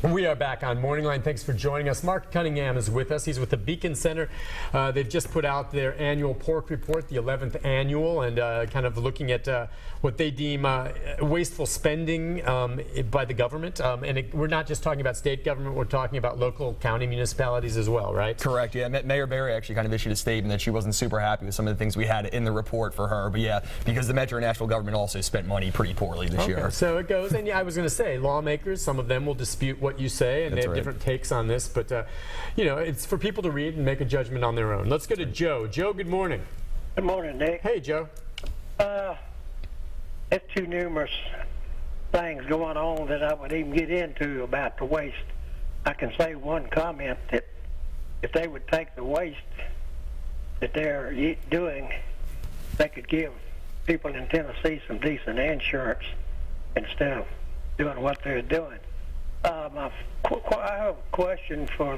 We are back on Morning Line. Thanks for joining us. Mark Cunningham is with us. He's with the Beacon Center. They've just put out their annual pork report, the 11th annual, and kind of looking at what they deem wasteful spending by the government. We're not just talking about state government, we're talking about local county municipalities as well, right? Correct, yeah. Mayor Barry actually kind of issued a statement that she wasn't super happy with some of the things we had in the report for her. But yeah, because the Metro and National government also spent money pretty poorly this year. So it goes, and yeah, I was going to say, lawmakers, some of them will dispute what you say, and they have different takes on this, but you know, it's for people to read and make a judgment on their own. Let's go to Joe. Joe, good morning. Good morning, Nick. Hey, Joe. There's too numerous things going on that I would even get into about the waste. I can say one comment that if they would take the waste that they're doing, they could give people in Tennessee some decent insurance instead of doing what they're doing. I have a question for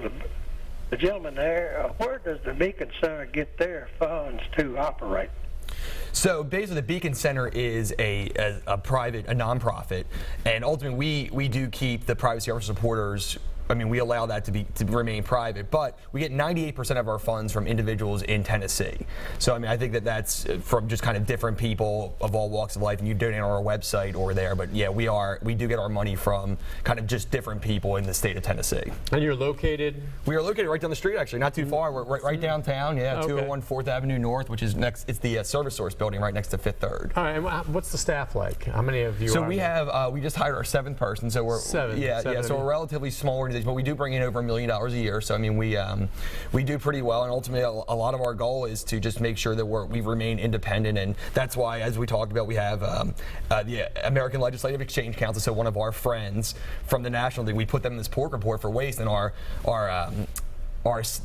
the gentleman there. Where does the Beacon Center get their funds to operate? So basically, the Beacon Center is a nonprofit, and ultimately we do keep the privacy of our supporters. I mean, we allow that to remain private, but we get 98% of our funds from individuals in Tennessee. So I mean, I think that that's from just kind of different people of all walks of life, and you donate on our website or there. But yeah, we do get our money from kind of just different people in the state of Tennessee. And you're located? We are located right down the street, actually, not too far. We're right downtown. Yeah, 201 4th Avenue North, which is next. It's the Service Source building right next to Fifth Third. All right. And what's the staff like? How many of you? So are we there? have we just hired our 7th person. So we're seven. So we're a relatively small organization, but we do bring in over $1 million a year. So I mean, we do pretty well, and ultimately a lot of our goal is to just make sure that we remain independent, and that's why, as we talked about, we have the American Legislative Exchange Council. So one of our friends from the national thing, we put them in this pork report for waste, and our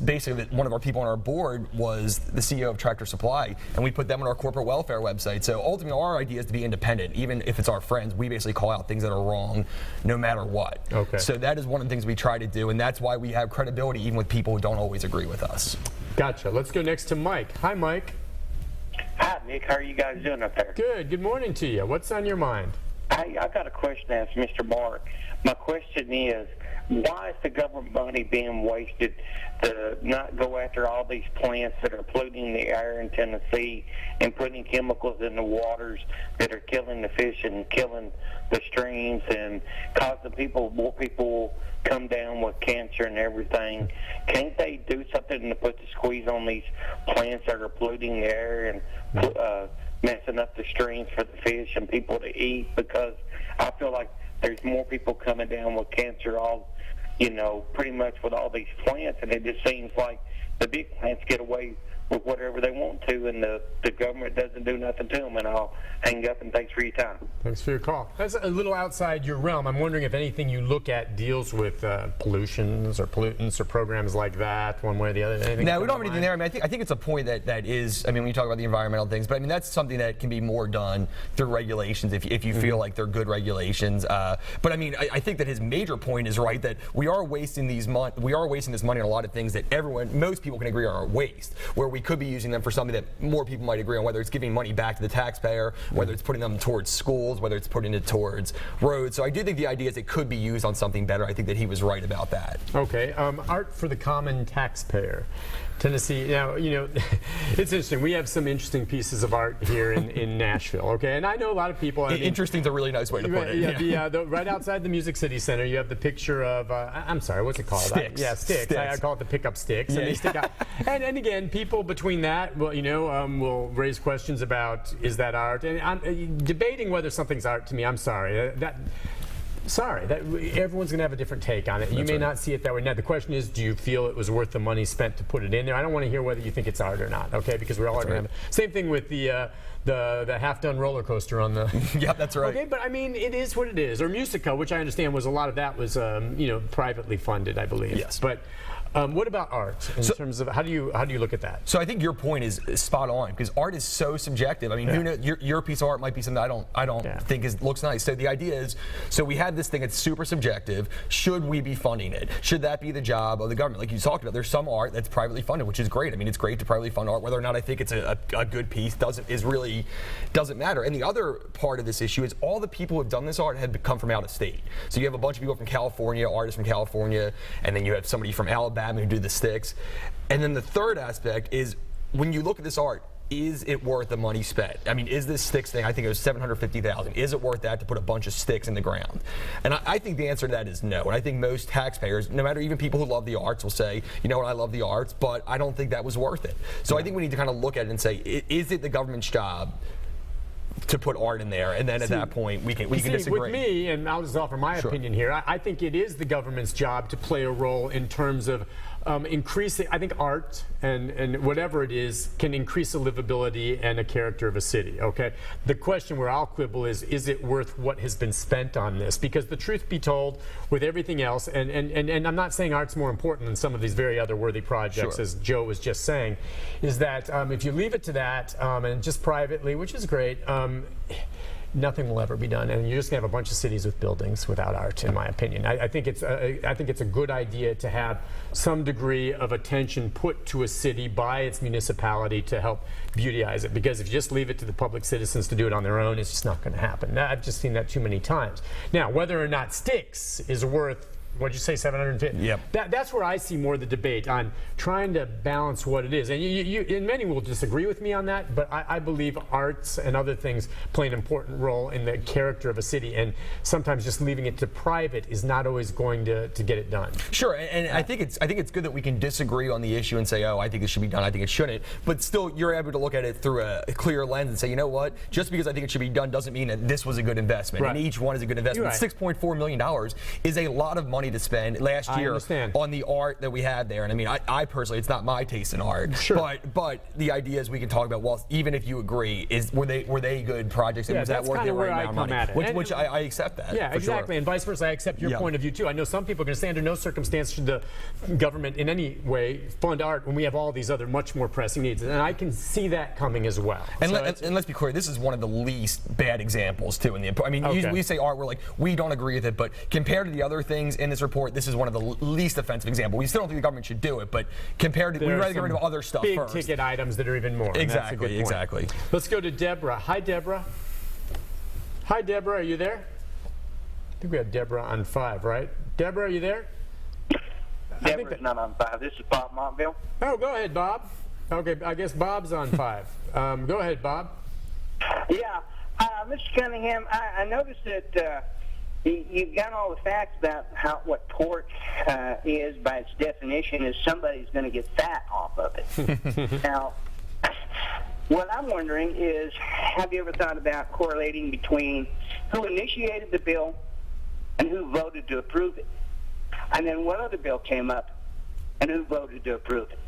basically one of our people on our board was the CEO of Tractor Supply, and we put them on our corporate welfare website. So ultimately our idea is to be independent. Even if it's our friends, we basically call out things that are wrong no matter what. Okay. So that is one of the things we try to do, and that's why we have credibility even with people who don't always agree with us. Gotcha. Let's go next to Mike. Hi, Mike. Hi, Nick. How are you guys doing up there? Good. Good morning to you. What's on your mind? I got a question to ask Mr. Mark. My question is, why is the government money being wasted to not go after all these plants that are polluting the air in Tennessee and putting chemicals in the waters that are killing the fish and killing the streams and causing more people come down with cancer and everything? Can't they do something to put the squeeze on these plants that are polluting the air and messing up the streams for the fish and people to eat? Because I feel like there's more people coming down with cancer pretty much with all these plants, and it just seems like the big plants get away with whatever they want to, and the government doesn't do nothing to them. And I'll hang up, and thanks for your time. Thanks for your call. That's a little outside your realm. I'm wondering if anything you look at deals with pollutions or pollutants or programs like that, one way or the other. Anything no, we don't have anything there. I mean, I think it's a point that is, I mean, when you talk about the environmental things, but I mean, that's something that can be more done through regulations if you feel like they're good regulations. But I mean, I think that his major point is right, that we are wasting this money on a lot of things that most people can agree are waste, where we could be using them for something that more people might agree on, whether it's giving money back to the taxpayer, whether it's putting them towards schools, whether it's putting it towards roads. So I do think the idea is it could be used on something better. I think that he was right about that. Okay, art for the common taxpayer. Tennessee, now, it's interesting. We have some interesting pieces of art here in Nashville, okay? And I know a lot of people... Interesting is a really nice way to put it. Yeah, right outside the Music City Center, you have the picture of, I'm sorry, what's it called? Sticks. Sticks. I call it the pickup sticks. Yeah. And they stick out. And again, people between that, will raise questions about, is that art? And I'm debating whether something's art to me. I'm sorry. Everyone's going to have a different take on it. You may not see it that way. Now, the question is, do you feel it was worth the money spent to put it in there? I don't want to hear whether you think it's art or not, okay? Because we're all going to have it. Same thing with the half-done roller coaster on the... Yeah, that's right. Okay, but I mean, it is what it is. Or Musica, which I understand was a lot of that was, privately funded, I believe. Yes. But What about art in terms of how do you look at that? So I think your point is spot on because art is so subjective. I mean, who knows, your piece of art might be something I don't think looks nice. So the idea is, so we had this thing that's super subjective. Should we be funding it? Should that be the job of the government? Like you talked about, there's some art that's privately funded, which is great. I mean, it's great to privately fund art. Whether or not I think it's a good piece doesn't matter. And the other part of this issue is all the people who have done this art have come from out of state. So you have a bunch of people from California, artists from California, and then you have somebody from Alabama who do the sticks. And then the third aspect is when you look at this art, is it worth the money spent? I mean, is this sticks thing, I think it was $750,000, is it worth that to put a bunch of sticks in the ground? And I think the answer to that is no. And I think most taxpayers, no matter even people who love the arts, will say, you know what, I love the arts, but I don't think that was worth it. So I think we need to kind of look at it and say, is it the government's job to put art in there, and then at that point we can disagree. With me, and I'll just offer my opinion here, I think it is the government's job to play a role in terms of increasing. I think art and whatever it is can increase the livability and the character of a city. Okay, the question where I'll quibble is it worth what has been spent on this? Because the truth be told, with everything else, and I'm not saying art's more important than some of these very other worthy projects, as Joe was just saying, is that if you leave it to that and just privately, which is great. Nothing will ever be done, and you're just gonna have a bunch of cities with buildings without art, in my opinion. I think it's a good idea to have some degree of attention put to a city by its municipality to help beautyize it. Because if you just leave it to the public citizens to do it on their own, it's just not going to happen. I've just seen that too many times. Now, whether or not sticks is worth, what'd you say, 750? Yep. That's where I see more of the debate on trying to balance what it is. And and many will disagree with me on that, but I believe arts and other things play an important role in the character of a city. And sometimes just leaving it to private is not always going to get it done. Sure, and I think it's good that we can disagree on the issue and say, oh, I think it should be done, I think it shouldn't. But still, you're able to look at it through a clear lens and say, you know what? Just because I think it should be done doesn't mean that this was a good investment. Right. And each one is a good investment. Right. $6.4 million is a lot of money to spend last year on the art that we had there. And I mean, I personally, it's not my taste in art. Sure. But the idea is we can talk about, well, even if you agree, were they good projects? And was that worth the right amount of money? Which I accept that. Yeah, exactly. Sure. And vice versa, I accept your point of view too. I know some people are going to say under no circumstance should the government in any way fund art when we have all these other much more pressing needs. And I can see that coming as well. And, and let's be clear, this is one of the least bad examples too. I mean, we say art, we're like, we don't agree with it, but compared to the other things in this report, this is one of the least offensive examples. We still don't think the government should do it, but compared to, we'd rather get rid of other stuff big first. Big ticket items that are even more. Exactly, exactly. Let's go to Deborah. Hi, Deborah. Hi, Deborah. Are you there? I think we have Deborah on 5, right? Deborah, are you there? Deborah's not on 5. This is Bob Montville. Oh, go ahead, Bob. Okay, I guess Bob's on 5. Go ahead, Bob. Yeah, Mr. Cunningham, I noticed that you've got all the facts about what pork is by its definition is somebody's going to get fat off of it. Now, what I'm wondering is, have you ever thought about correlating between who initiated the bill and who voted to approve it? And then what other bill came up and who voted to approve it?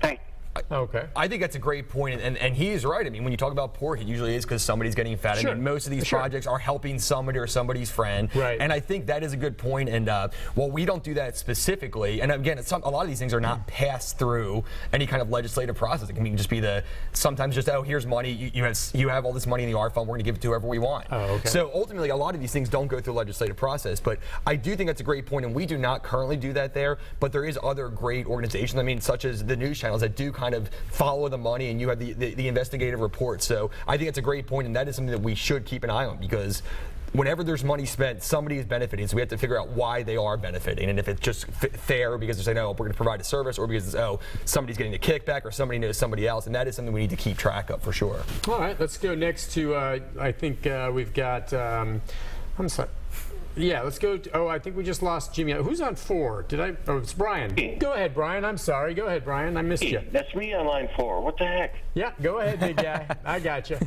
Thank you. Okay. I think that's a great point, and he is right. I mean, when you talk about pork, it usually is because somebody's getting fat. Sure. I mean, most of these projects are helping somebody or somebody's friend. Right. And I think that is a good point. And while we don't do that specifically, and again, a lot of these things are not passed through any kind of legislative process. It can just be sometimes just, oh, here's money. You have all this money in the art fund. We're going to give it to whoever we want. Oh, okay. So ultimately, a lot of these things don't go through the legislative process. But I do think that's a great point, and we do not currently do that there. But there is other great organizations. I mean, such as the news channels that do kind of follow the money, and you have the investigative reports. So I think it's a great point, and that is something that we should keep an eye on, because whenever there's money spent, somebody is benefiting. So we have to figure out why they are benefiting, and if it's just fair because they're saying, oh, we're going to provide a service, or because it's, oh, somebody's getting a kickback, or somebody knows somebody else, and that is something we need to keep track of for sure. All right, let's go next to, I think we've got, I'm sorry. Yeah, let's go. I think we just lost Jimmy. Who's on 4? Oh, it's Brian. Go ahead, Brian. I'm sorry. Go ahead, Brian. I missed you. That's me on line 4. What the heck? Yeah, go ahead, big guy. I got you.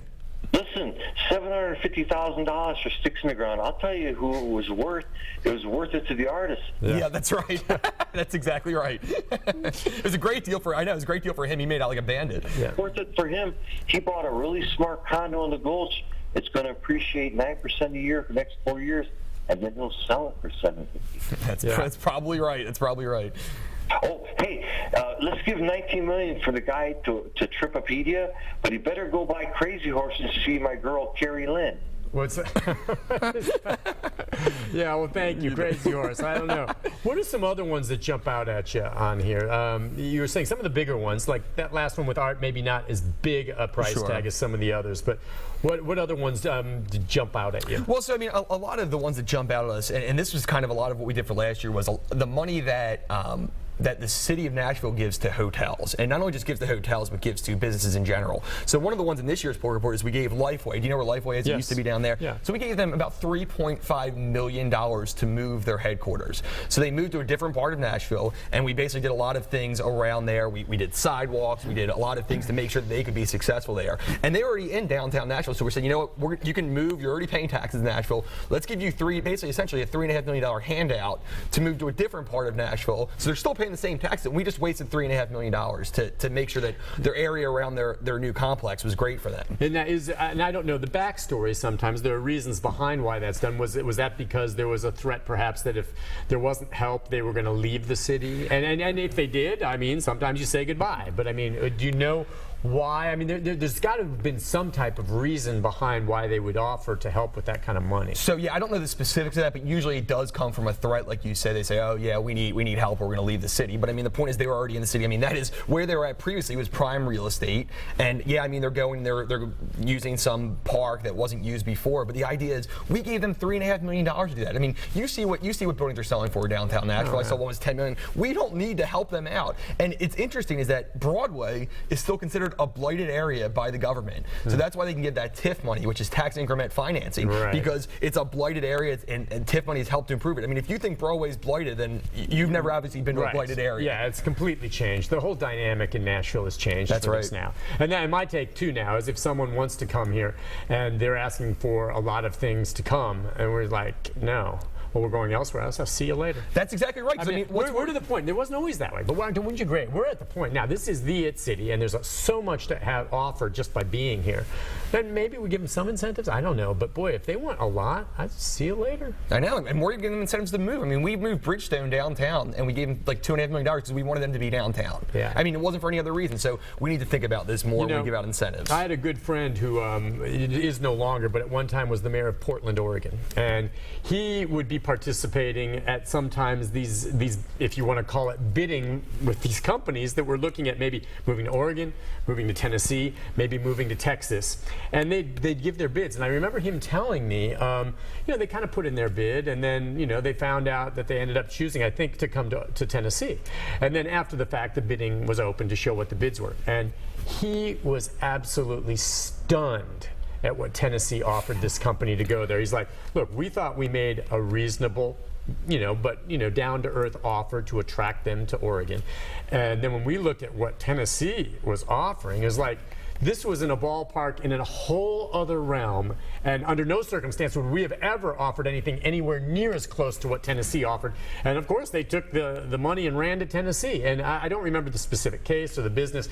Listen, $750,000 for sticks in the ground. I'll tell you who it was worth. It was worth it to the artist. Yeah, that's right. That's exactly right. It was a great deal for. I know it was a great deal for him. He made out like a bandit. Yeah. Worth it for him. He bought a really smart condo in the Gulch. It's going to appreciate 9% a year for the next 4 years. and then he'll sell it for $750. That's probably right. That's probably right. Oh, hey, let's give $19 million for the guy to Tripapedia, but he better go buy Crazy Horse and see my girl Carrie Lynn. What's Yeah, well, thank you, Crazy Horse. I don't know. What are some other ones that jump out at you on here? You were saying some of the bigger ones, like that last one with Art, maybe not as big a price tag as some of the others, but what other ones jump out at you? Well, so I mean, a lot of the ones that jump out at us, and this was kind of a lot of what we did for last year, was the money that that the city of Nashville gives to hotels, and not only just gives to hotels, but gives to businesses in general. So one of the ones in this year's poll report is we gave Lifeway. Do you know where Lifeway is? It used to be down there. Yeah. So we gave them about $3.5 million to move their headquarters. So they moved to a different part of Nashville, and we basically did a lot of things around there. We did sidewalks. We did a lot of things to make sure that they could be successful there. And they were already in downtown Nashville, so we're saying, you know what, you can move. You're already paying taxes in Nashville. Let's give you essentially a $3.5 million handout to move to a different part of Nashville. So they're still paying the same taxes. We just wasted $3.5 million to make sure that their area around their new complex was great for them. And that is, and I don't know the backstory. Sometimes there are reasons behind why that's done. Was that because there was a threat, perhaps, that if there wasn't help, they were going to leave the city? And if they did, I mean, sometimes you say goodbye. But I mean, do you know why? I mean, there's got to have been some type of reason behind why they would offer to help with that kind of money. So yeah, I don't know the specifics of that, but usually it does come from a threat, like you said. They say, oh yeah, we need help, or we're going to leave the city. But I mean, the point is they were already in the city. I mean, that is where they were at previously, was prime real estate. And yeah, I mean, they're using some park that wasn't used before. But the idea is, we gave them $3.5 million to do that. I mean, you see what buildings are selling for downtown Nashville. I saw one was $10 million. We don't need to help them out. And it's interesting is that Broadway is still considered a blighted area by the government. So that's why they can get that TIF money, which is tax increment financing, because it's a blighted area, and TIF money has helped to improve it. I mean, if you think Broadway's blighted, then you've never obviously been to a blighted area. Yeah, it's completely changed. The whole dynamic in Nashville has changed. That's right. Now. And then my take too now is if someone wants to come here and they're asking for a lot of things to come, and we're like, no. Well, we're going elsewhere. I'll see you later. That's exactly right. I mean, we're to the point. There wasn't always that way, but wouldn't you agree? We're at the point now. This is the It City, and there's so much to have offer just by being here. Then maybe we give them some incentives. I don't know, but boy, if they want a lot, I'll see you later. I know, and we're giving them incentives to move. I mean, we moved Bridgestone downtown, and we gave them like $2.5 million because we wanted them to be downtown. Yeah. I mean, it wasn't for any other reason. So we need to think about this more when we give out incentives. I had a good friend who is no longer, but at one time was the mayor of Portland, Oregon, and he would be participating at sometimes these, if you want to call it, bidding with these companies that were looking at maybe moving to Oregon, moving to Tennessee, maybe moving to Texas, and they'd give their bids. And I remember him telling me, they kind of put in their bid, and then they found out that they ended up choosing, I think, to come to Tennessee. And then after the fact, the bidding was open to show what the bids were, and he was absolutely stunned at what Tennessee offered this company to go there. He's like, look, we thought we made a reasonable, down-to-earth offer to attract them to Oregon. And then when we looked at what Tennessee was offering, it was like, this was in a ballpark in a whole other realm, and under no circumstance would we have ever offered anything anywhere near as close to what Tennessee offered. And of course, they took the money and ran to Tennessee. And I don't remember the specific case or the business,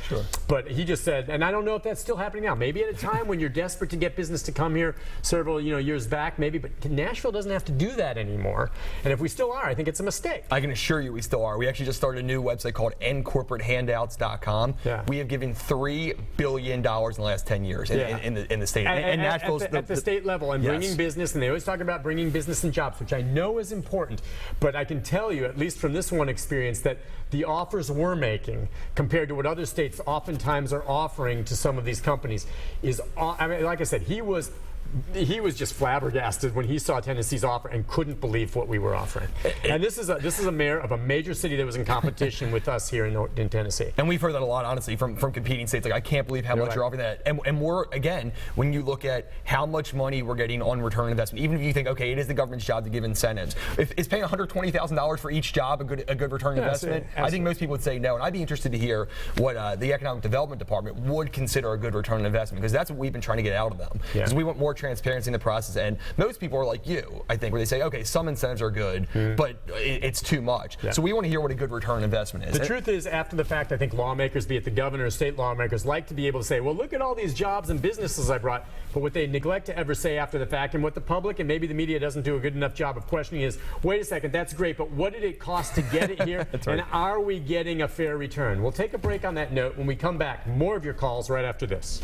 but he just said, and I don't know if that's still happening now. Maybe at a time when you're desperate to get business to come here several years back, maybe, but Nashville doesn't have to do that anymore. And if we still are, I think it's a mistake. I can assure you we still are. We actually just started a new website called endcorporatehandouts.com. Yeah. We have given $3 billion in the last 10 years in the state. And Nashville's at the state level, and bringing business, and they always talk about bringing business and jobs, which I know is important, but I can tell you, at least from this one experience, that the offers we're making compared to what other states oftentimes are offering to some of these companies is, I mean, like I said, he was just flabbergasted when he saw Tennessee's offer and couldn't believe what we were offering. And this is a mayor of a major city that was in competition with us here in Tennessee. And we've heard that a lot, honestly, from competing states. Like, I can't believe how much you're offering that. And we're, again, when you look at how much money we're getting on return on investment, even if you think, okay, it is the government's job to give incentives, if it's paying $120,000 for each job a good return on investment, I think most people would say no. And I'd be interested to hear what the Economic Development Department would consider a good return on investment, because that's what we've been trying to get out of them. Because we want more transparency in the process. And most people are like you, I think, where they say, okay, some incentives are good, but it's too much. Yeah. So we want to hear what a good return on investment is. The truth is, after the fact, I think lawmakers, be it the governor or state lawmakers, like to be able to say, well, look at all these jobs and businesses I brought. But what they neglect to ever say after the fact, and what the public and maybe the media doesn't do a good enough job of questioning is, wait a second, that's great, but what did it cost to get it here? That's right. And are we getting a fair return? We'll take a break on that note. When we come back, more of your calls right after this.